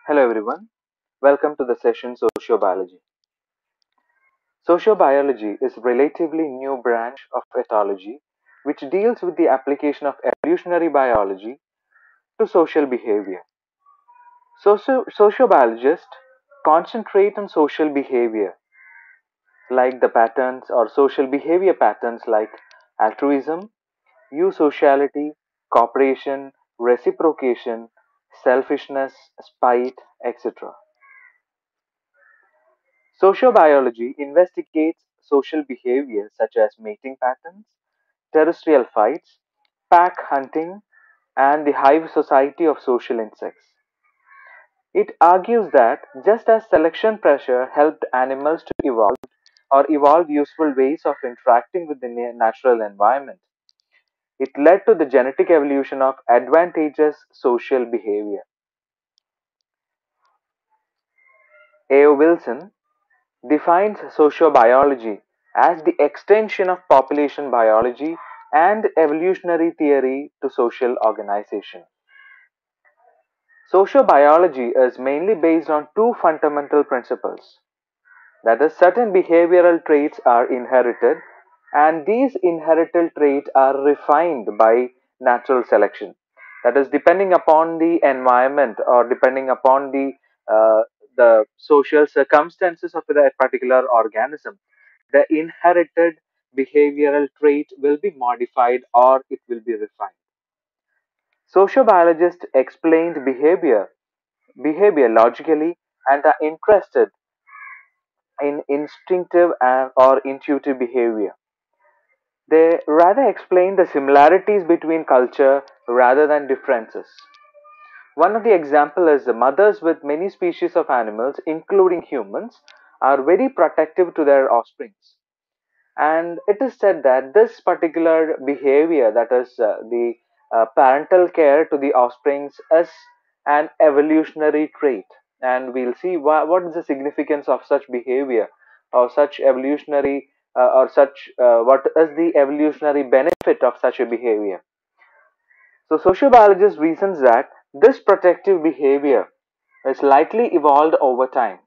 Hello everyone, welcome to the session Sociobiology. Sociobiology is a relatively new branch of ethology which deals with the application of evolutionary biology to social behavior. Sociobiologists concentrate on social behavior like the patterns or social behavior patterns like altruism, eusociality, cooperation, reciprocation, selfishness, spite, etc. Sociobiology investigates social behavior such as mating patterns, terrestrial fights, pack hunting, and the hive society of social insects. It argues that just as selection pressure helped animals to evolve or evolve useful ways of interacting with the natural environment, it led to the genetic evolution of advantageous social behavior. A.O. Wilson defines sociobiology as the extension of population biology and evolutionary theory to social organization. Sociobiology is mainly based on two fundamental principles. That is, certain behavioral traits are inherited, and these inherited traits are refined by natural selection. That is, depending upon the environment or depending upon uh, the social circumstances of that particular organism, the inherited behavioral trait will be modified or it will be refined. Sociobiologists explained behavior logically and are interested in instinctive or intuitive behavior. They rather explain the similarities between culture rather than differences. One of the examples is the mothers with many species of animals, including humans, are very protective to their offsprings. And it is said that this particular behavior, that is the parental care to the offsprings, is an evolutionary trait. And we'll see what is the significance of such behavior or such evolutionary or such what is the evolutionary benefit of such a behavior. So sociobiologist reasons that this protective behavior is likely evolved over time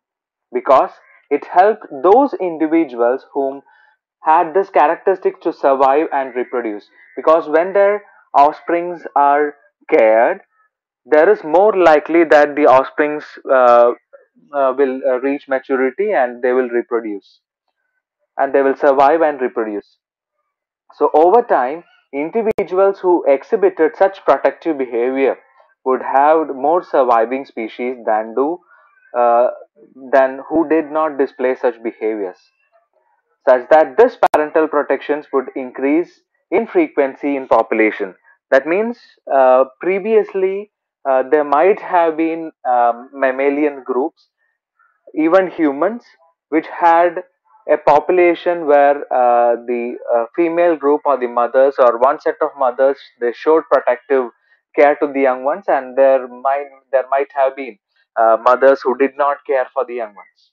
because it helped those individuals whom had this characteristic to survive and reproduce. Because when their offsprings are cared, there is more likely that the offsprings will reach maturity and they will reproduce and they will survive and reproduce. So over time, individuals who exhibited such protective behavior would have more surviving species uh, than who did not display such behaviors, such that this parental protections would increase in frequency in population. That means previously there might have been mammalian groups, even humans, which had a population where the female group or the mothers or one set of mothers, they showed protective care to the young ones, and there might have been mothers who did not care for the young ones.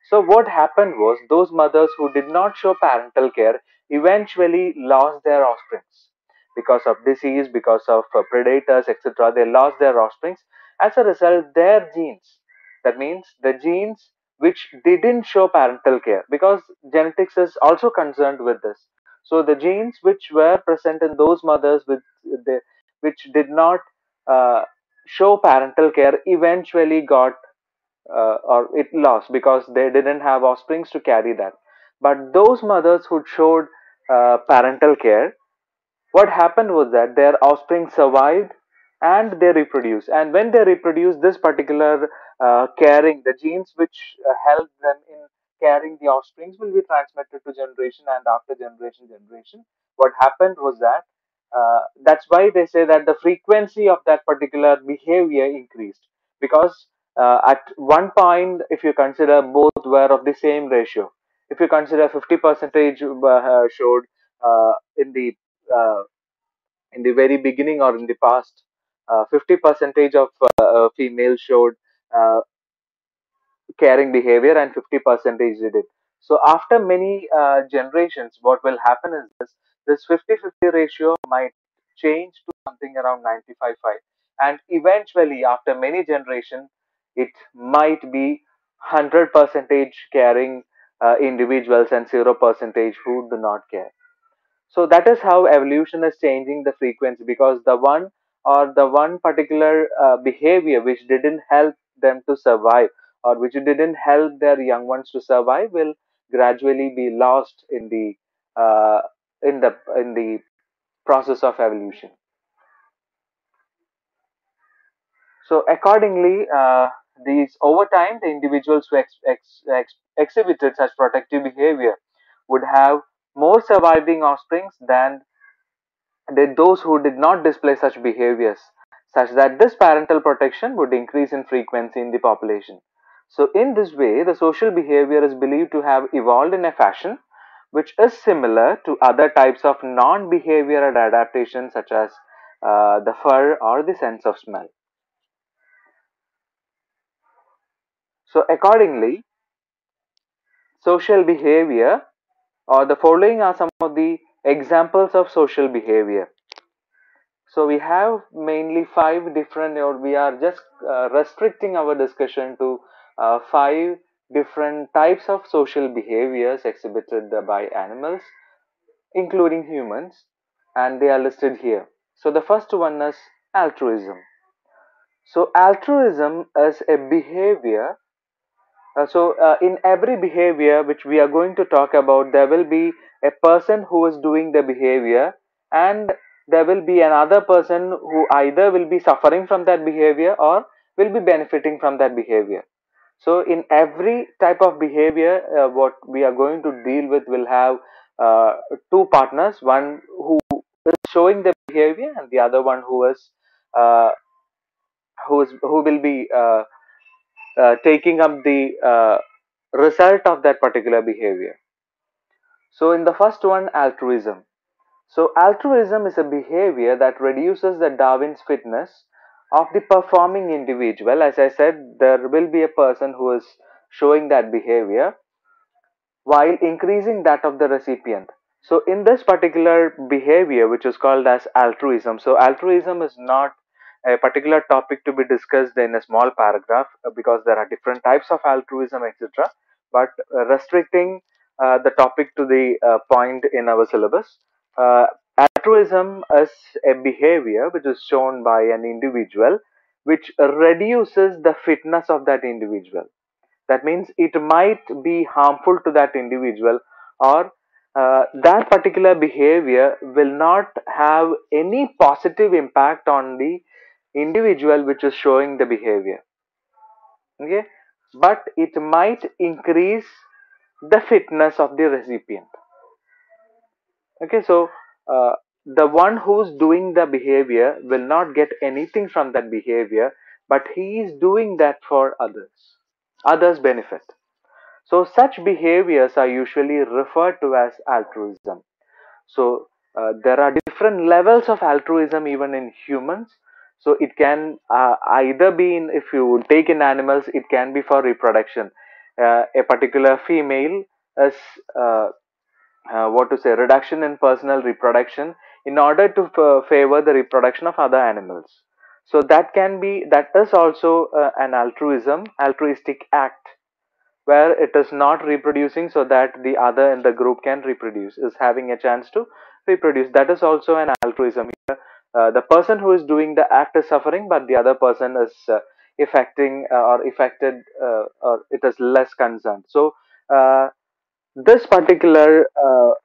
So what happened was those mothers who did not show parental care eventually lost their offsprings because of disease, because of predators, etc. They lost their offsprings. As a result, their genes, that means the genes which didn't show parental care, because genetics is also concerned with this. So the genes which were present in those mothers which did not uh, show parental care eventually got or it lost because they didn't have offsprings to carry that. But those mothers who showed parental care, what happened was that their offspring survived and they reproduced. And when they reproduced, this particular caring, the genes which help them in carrying the offsprings will be transmitted to generation and after generation. What happened was that that's why they say that the frequency of that particular behavior increased because at one point, if you consider both were of the same ratio, if you consider 50 percentage showed in uh, the very beginning or in the past, 50 percentage of females showed uh, caring behavior and 50 percentage did it. So after many generations, what will happen is this 50-50 ratio might change to something around 95-5, and eventually after many generations, it might be 100 percentage caring individuals and 0 percentage who do not care. So that is how evolution is changing the frequency, because the one particular behavior which didn't help them to survive, or which didn't help their young ones to survive, will gradually be lost uh, in the process of evolution. So accordingly, these over time, the individuals who exhibited such protective behavior would have more surviving offsprings than did those who did not display such behaviors, such that this parental protection would increase in frequency in the population. So, in this way, the social behavior is believed to have evolved in a fashion which is similar to other types of non behavioral adaptations, such as the fur or the sense of smell. So, accordingly, social behavior, or the following are some of the examples of social behavior. So we have mainly five different, or we are just restricting our discussion to five different types of social behaviors exhibited by animals, including humans, and they are listed here. So the first one is altruism. So altruism is a behavior. In every behavior which we are going to talk about, there will be a person who is doing the behavior, and there will be another person who either will be suffering from that behavior or will be benefiting from that behavior. So, in every type of behavior, what we are going to deal with will have uh, two partners, one who is showing the behavior and the other one uh, who will be taking up the result of that particular behavior. So, in the first one, altruism. So, altruism is a behavior that reduces the Darwin's fitness of the performing individual. As I said, there will be a person who is showing that behavior while increasing that of the recipient. So, in this particular behavior, which is called as altruism, so altruism is not a particular topic to be discussed in a small paragraph, because there are different types of altruism, etc. But restricting the topic to the point in our syllabus, uh, altruism is a behavior which is shown by an individual which reduces the fitness of that individual. That means it might be harmful to that individual, or that particular behavior will not have any positive impact on the individual which is showing the behavior. Okay, but it might increase the fitness of the recipient. Okay, so the one who's doing the behavior will not get anything from that behavior, but he is doing that for others benefit. So, such behaviors are usually referred to as altruism. So, there are different levels of altruism even in humans. So, it can either be in, if you take in animals, it can be for reproduction. A particular female is, what to say, reduction in personal reproduction in order to favor the reproduction of other animals. So, that is also an altruistic act, where it is not reproducing so that the other in the group can reproduce, is having a chance to reproduce. That is also an altruism. The person who is doing the act is suffering, but the other person is affecting or affected, or it is less concerned. So this particular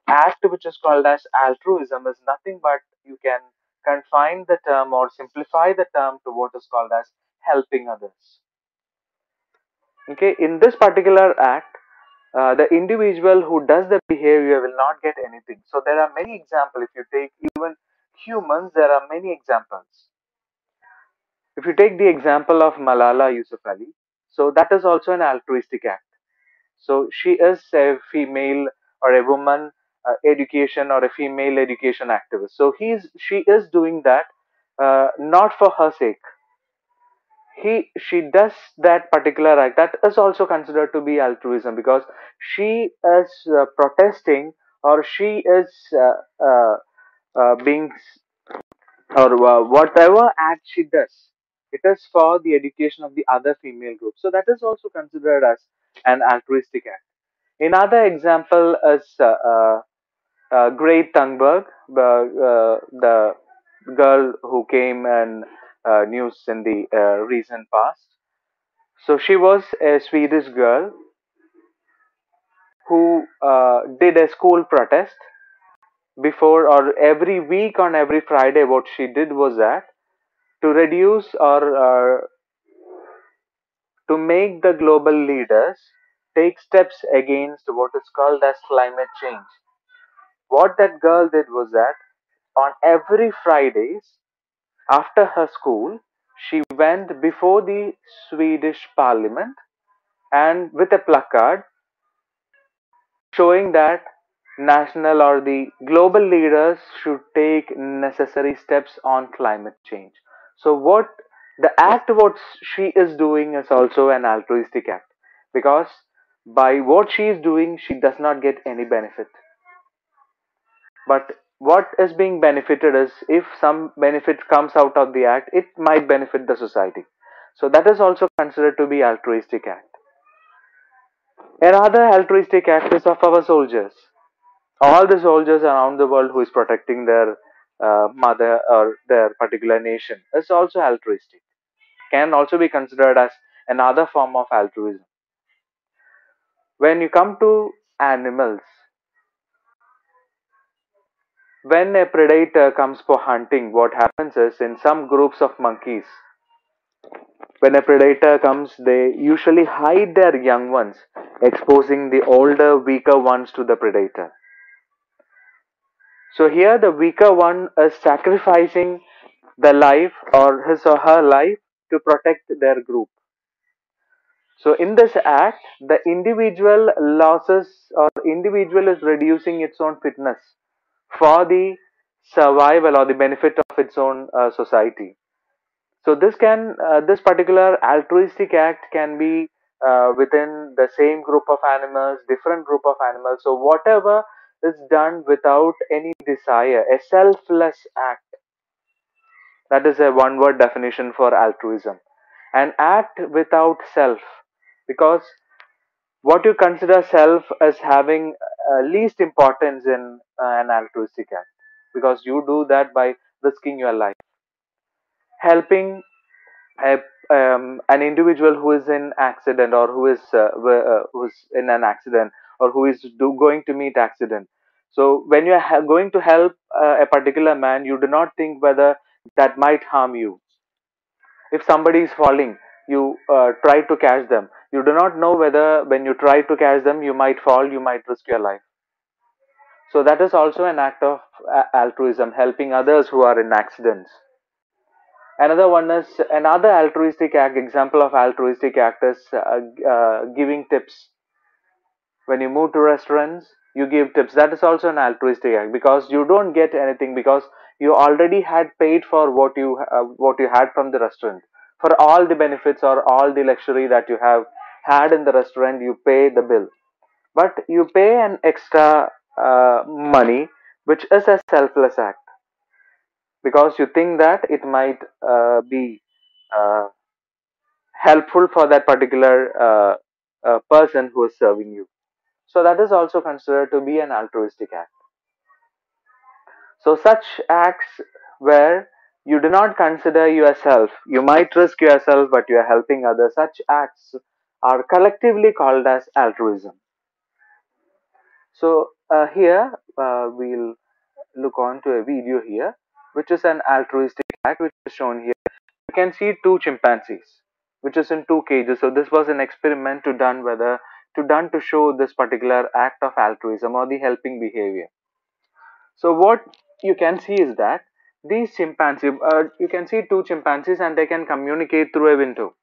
act, which is called as altruism, is nothing but, you can confine the term or simplify the term to what is called as helping others. Okay, in this particular act, the individual who does the behavior will not get anything. So there are many examples. If you take even humans, there are many examples. If you take the example of Malala Yousafzai, so that is also an altruistic act. So she is a female or a woman education, or a female education activist. So she is doing that not for her sake. She does that particular act, that is also considered to be altruism, because she is protesting, or she is being, or whatever act she does, It is for the education of the other female group. So that is also considered as an altruistic act. Another example is Grete Thunberg, the girl who came in news in the recent past. So she was a Swedish girl who did a school protest before, or every week on every Friday. What she did was that to reduce or to make the global leaders take steps against what is called as climate change. What that girl did was that on every Fridays after her school, she went before the Swedish parliament and with a placard showing that national or the global leaders should take necessary steps on climate change. So what the act what she is doing is also an altruistic act, because by what she is doing she does not get any benefit, but what is being benefited is if some benefit comes out of the act, it might benefit the society. So that is also considered to be altruistic act. Another altruistic act is of our soldiers. All the soldiers around the world who is protecting their mother or their particular nation is also altruistic, can also be considered as another form of altruism. When you come to animals, when a predator comes for hunting, what happens is in some groups of monkeys, when a predator comes, they usually hide their young ones, exposing the older, weaker ones to the predator. So here the weaker one is sacrificing the life or his or her life to protect their group. So in this act, the individual losses or individual is reducing its own fitness for the survival or the benefit of its own society. So this particular altruistic act can be within the same group of animals, different group of animals. So whatever is done without any desire, a selfless act. That is a one word definition for altruism. An act without self. Because what you consider self as having least importance in an altruistic act. Because you do that by risking your life. Helping an individual who is in accident or who's in an accident or who is going to meet accident. So when you are going to help a particular man, you do not think whether that might harm you. If somebody is falling, you try to catch them. You do not know whether when you try to catch them, you might fall, you might risk your life. So that is also an act of altruism, helping others who are in accidents. Another one is another altruistic act. Example of altruistic act is giving tips. When you move to restaurants, you give tips. That is also an altruistic act because you don't get anything because you already had paid for what you had from the restaurant. For all the benefits or all the luxury that you have had in the restaurant, you pay the bill. But you pay an extra money, which is a selfless act because you think that it might be uh, helpful for that particular person who is serving you. So that is also considered to be an altruistic act. So such acts where you do not consider yourself, you might risk yourself, but you are helping others. Such acts are collectively called as altruism. So here we'll look on to a video here, which is an altruistic act, which is shown here. You can see two chimpanzees, which is in two cages. So this was an experiment done to show this particular act of altruism or the helping behavior. So what you can see is that these chimpanzees, you can see two chimpanzees and they can communicate through a window.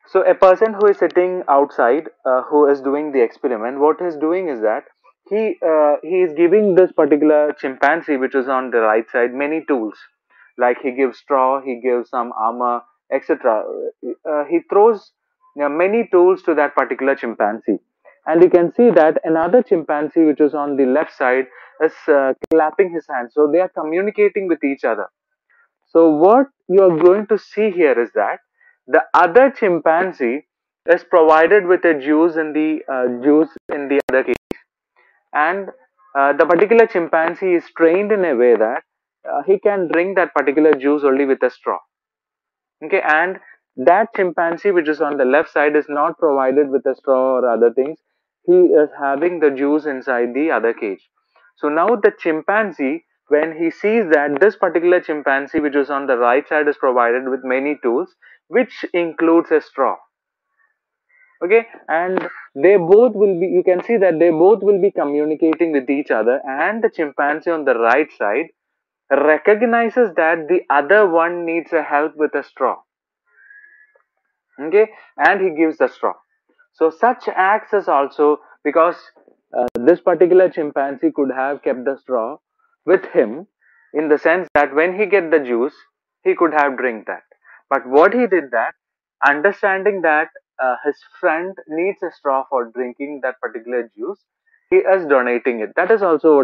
So a person who is sitting outside, who is doing the experiment, what he's doing is that he is giving this particular chimpanzee, which is on the right side, many tools. Like he gives straw, he gives some armor, etc. He throws, many tools to that particular chimpanzee, and you can see that another chimpanzee, which is on the left side, is clapping his hands. So they are communicating with each other. So what you are going to see here is that the other chimpanzee is provided with a juice in the other cage, and the particular chimpanzee is trained in a way that he can drink that particular juice only with a straw. Okay, and that chimpanzee which is on the left side is not provided with a straw or other things. He is having the juice inside the other cage. So now the chimpanzee, when he sees that this particular chimpanzee which is on the right side is provided with many tools, which includes a straw. Okay, and they both will be, you can see that they both will be communicating with each other, and the chimpanzee on the right side recognizes that the other one needs a help with a straw. Okay, and he gives the straw. So such acts is also because this particular chimpanzee could have kept the straw with him, in the sense that when he get the juice he could have drink that, but what he did that, understanding that his friend needs a straw for drinking that particular juice, he is donating it. That is also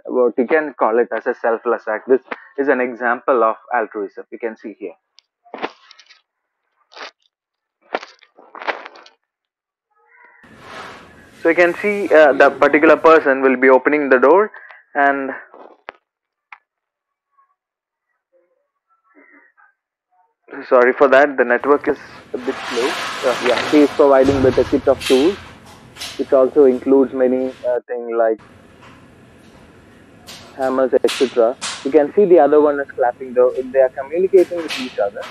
what you can call it as a selfless act. This is an example of altruism, you can see here. So you can see the particular person will be opening the door, and sorry for that, the network is a bit slow. Yeah, he is providing with a kit of tools, which also includes many things like hammers, etc. You can see the other one is clapping. They are communicating with each other.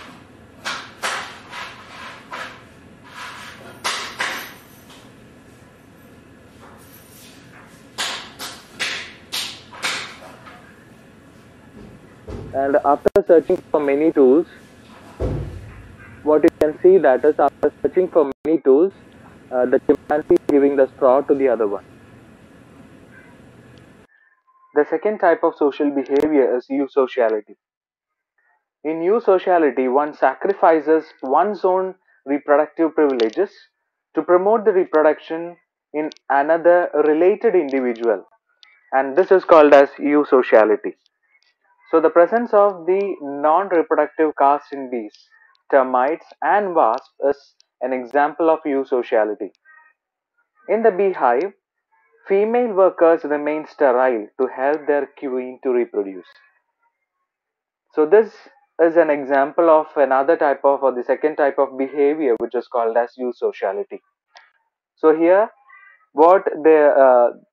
And after searching for many tools, what you can see that is after searching for many tools, the chimpanzee is giving the straw to the other one. The second type of social behavior is eusociality. In eusociality, one sacrifices one's own reproductive privileges to promote the reproduction in another related individual, and this is called as eusociality. So the presence of the non-reproductive caste in bees, termites, and wasps is an example of eusociality. In the beehive, female workers remain sterile to help their queen to reproduce. So this is an example of another type of, or the second type of behavior, which is called as eusociality. So here, what they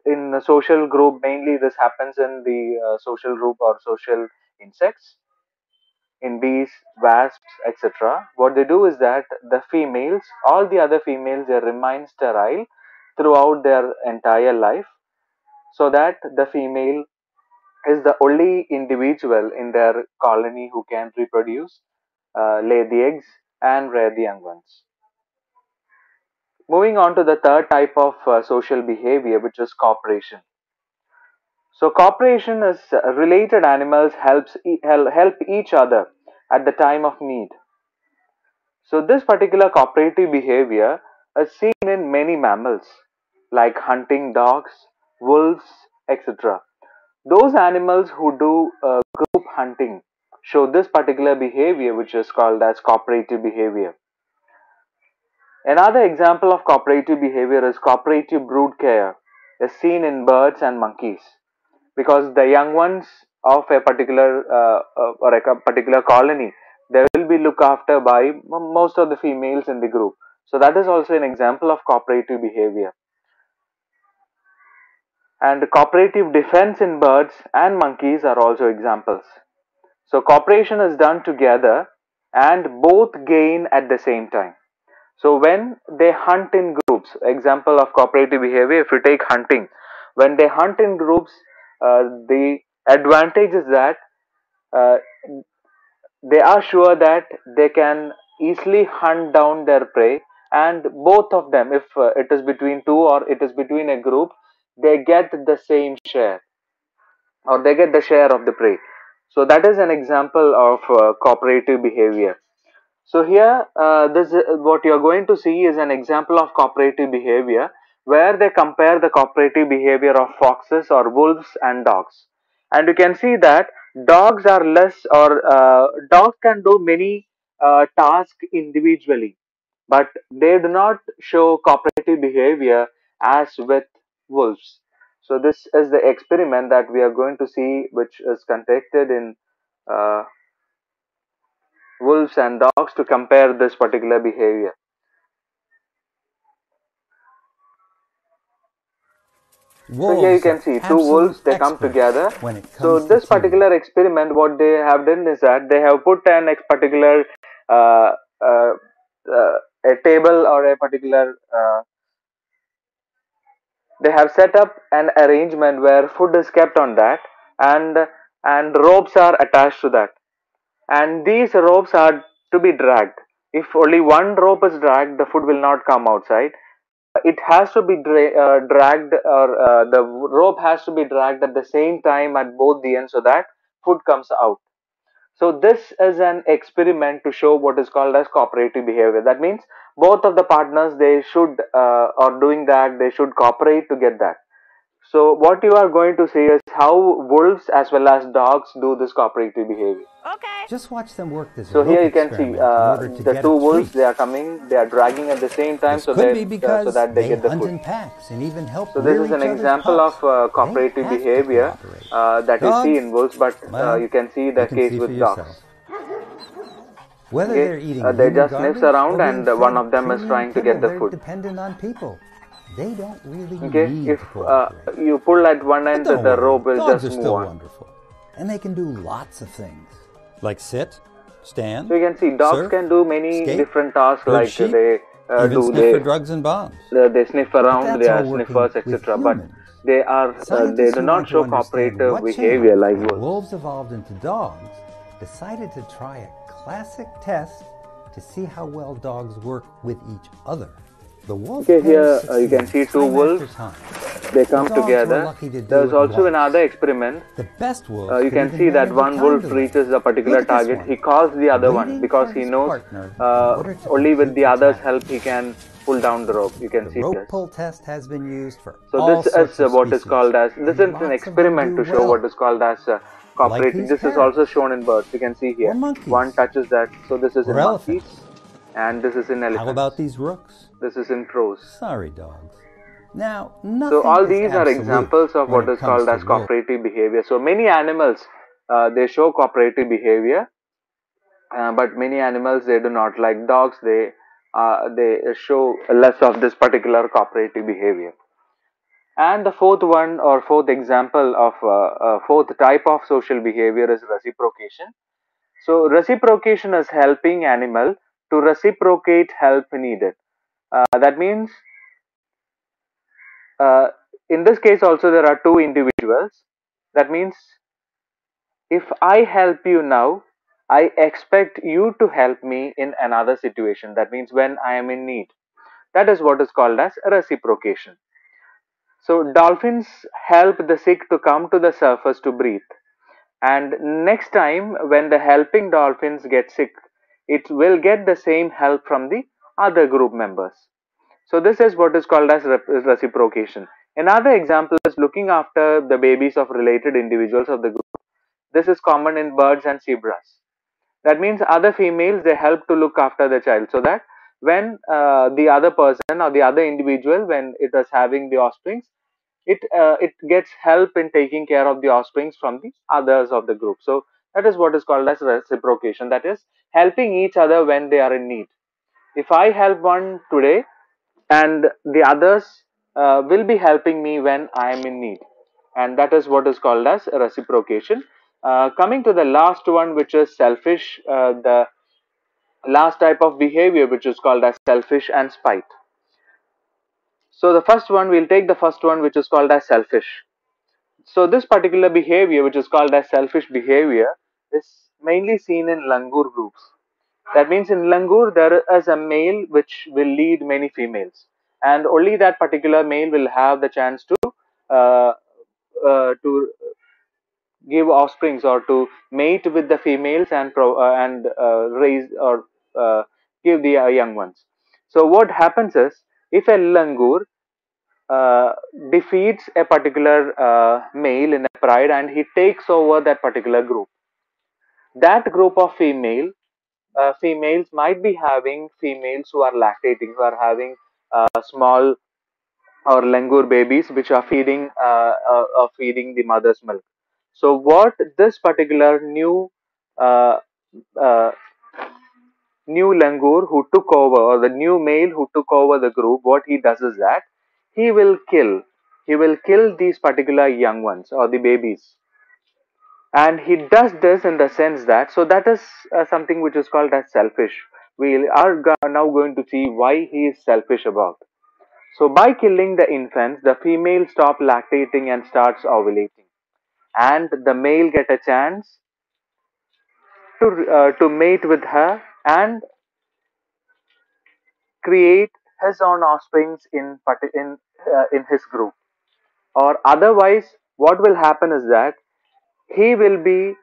in a social group, mainly this happens in the social group or social insects, in bees, wasps, etc. What they do is that the females, all the other females, they remain sterile throughout their entire life, so that the female is the only individual in their colony who can reproduce, lay the eggs, and rear the young ones. Moving on to the third type of social behavior, which is cooperation. So, cooperation is related animals help each other at the time of need. So, this particular cooperative behavior is seen in many mammals, like hunting dogs, wolves, etc. Those animals who do group hunting show this particular behavior, which is called as cooperative behavior. Another example of cooperative behavior is cooperative brood care, is seen in birds and monkeys, because the young ones of a particular or a particular colony, they will be looked after by most of the females in the group. So that is also an example of cooperative behavior. And cooperative defense in birds and monkeys are also examples. So cooperation is done together and both gain at the same time. So when they hunt in groups, example of cooperative behavior, if you take hunting, when they hunt in groups, the advantage is that uh, they are sure that they can easily hunt down their prey, and both of them, if it is between two or it is between a group, they get the same share, or they get the share of the prey. So that is an example of cooperative behavior. So here, this what you are going to see is an example of cooperative behavior, where they compare the cooperative behavior of foxes or wolves and dogs, and you can see that Dogs are less, or dogs can do many tasks individually, but they do not show cooperative behavior as with wolves. So this is the experiment that we are going to see, which is conducted in uh, wolves and dogs to compare this particular behavior. So here you Wolves can are see two absolute wolves, they come experts together. when it So comes to this teaming. particular experiment, what they have done is that they have put an a particular uh, uh, a table or a particular they have set up an arrangement where food is kept on that, and ropes are attached to that, and these ropes are to be dragged. If only one rope is dragged, the food will not come outside. It has to be dragged, or the rope has to be dragged at the same time at both the ends so that food comes out. So this is an experiment to show what is called as cooperative behavior. That means both of the partners, they should or doing that, they should cooperate to get that. So what you are going to see is how wolves as well as dogs do this cooperative behavior. Just watch them work this So here rope you can see experiment in order to the get a two wolves, treat. they are coming, they are dragging at the same time, This so could they be so because that they they get the hunt food. in packs and even help So this rear is an each other's example of pups. They cooperative have to behavior cooperate. that you see Dogs? in wolves, but Well, you can see you the can case see for with dogs. yourself. Whether Okay, they're eating they human just sniffs garbage around or being and one fed of them is premium trying to get kibble, the they're food. dependent on people. They don't really Okay, need if to cooperate. you pull at one But end, don't the worry, rope will dogs just are move still on. wonderful. And they can do lots of things. Like sit, stand, So you can see dogs surf, can do many skate, different tasks, herd like sheep, they even do sniff for drugs and bombs. they sniff But around, they that's are all working sniffers, with etc. But humans. they Scientists do who not want to show understand cooperative what behavior changed like when wolves. wolves evolved into dogs decided to try a classic test to see how well dogs work with each other. The wolf Okay, pair here you can succeeded see two time after wolves. time. They The come dogs were together. lucky to do There's it also another once. experiment. The best wolves You could can even see that manage a one time wolf delay. reaches a Look particular at this target. one, He calls the other one waiting because for he his knows partner in order to only with complete the the other's task. help he can pull down the rope. You can The see rope this. pull test has been used for So all this is sorts of what is species, called as, this and is an lots of them experiment do to show what well, is called as like cooperating. these This is also parrots, shown in birds. You can see or here. One monkeys, touches that. So this is or in monkeys, elephants. and this is in How about elephants. these rooks? This is in crows. Sorry, dogs. Now, So nothing all is these are absolute examples of when what it is comes called to as wolves. cooperative behavior. So many animals, they show cooperative behavior, but many animals, they do not. Like dogs, they show less of this particular cooperative behavior. And the fourth one, or fourth example of fourth type of social behavior, is reciprocation. So reciprocation is helping animal to reciprocate help needed. That means uh, in this case also there are two individuals. That means if I help you now, I expect you to help me in another situation. That means when I am in need. That is what is called as reciprocation. So dolphins help the sick to come to the surface to breathe. And next time when the helping dolphins get sick, it will get the same help from the other group members. So this is what is called as reciprocation. Another example is looking after the babies of related individuals of the group. This is common in birds and zebras. That means other females, they help to look after the child, so that when the other person or the other individual, when it is having the offsprings, it gets help in taking care of the offsprings from the others of the group. So that is what is called as reciprocation. That is helping each other when they are in need. If I help one today, and the others will be helping me when I am in need, and that is what is called as reciprocation. Coming to the last one, which is selfish, the last type of behavior, which is called as selfish and spite. So the first one, we'll take the first one, which is called as selfish. So this particular behavior, which is called as selfish behavior, is mainly seen in langur groups. That means in langur there is a male which will lead many females, and only that particular male will have the chance uh, to give offsprings, or to mate with the females, and raise, or give the young ones. So what happens is, if a langur uh, defeats a particular male in a pride, and he takes over that particular group. That group of females might be having females who are lactating, who are having small or langur babies, which are feeding the mother's milk. So what this particular uh, uh, new langur who took over, or the new male who took over the group, what he does is that he will kill he will kill these particular young ones or the babies. And he does this in the sense that, so that is something which is called as selfish. We are now going to see why he is selfish about. So by killing the infants, the female stop lactating and starts ovulating, and the male get a chance to mate with her and create his own offsprings in his group. Or otherwise, what will happen is that he will be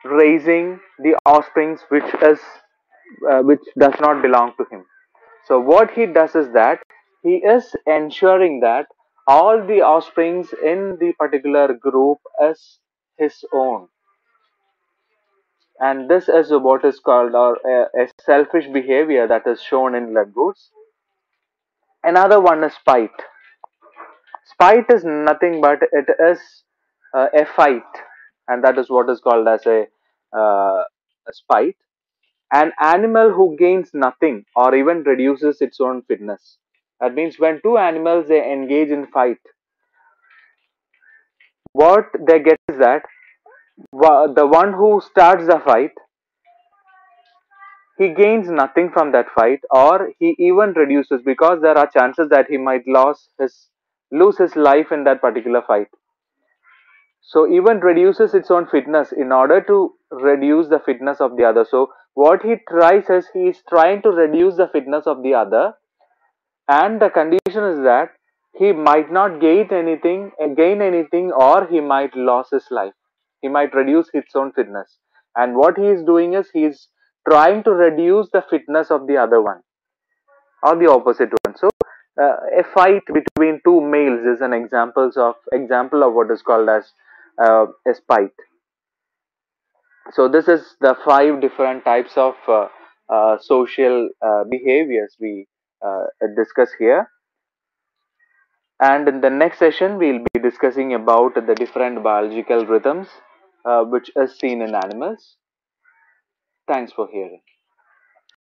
raising the offsprings which does not belong to him. So what he does is that he is ensuring that all the offsprings in the particular group is his own, and this is what is called a selfish behavior that is shown in langurs. Another one is spite. Spite is nothing but it is a fight, and that is what is called as a spite. An animal who gains nothing or even reduces its own fitness. That means when two animals they engage in fight, what they get is that the one who starts the fight, he gains nothing from that fight, or he even reduces, because there are chances that he might lose his life in that particular fight. So even reduces its own fitness in order to reduce the fitness of the other. So what he tries is he is trying to reduce the fitness of the other, and the condition is that he might not gain anything, or he might lose his life. He might reduce his own fitness, and what he is doing is he is trying to reduce the fitness of the other one, or the opposite one. So a fight between two males is an example of what is called as a spite. So this is the five different types of social behaviors we discuss here. And in the next session, we'll be discussing about the different biological rhythms which is seen in animals. Thanks for hearing.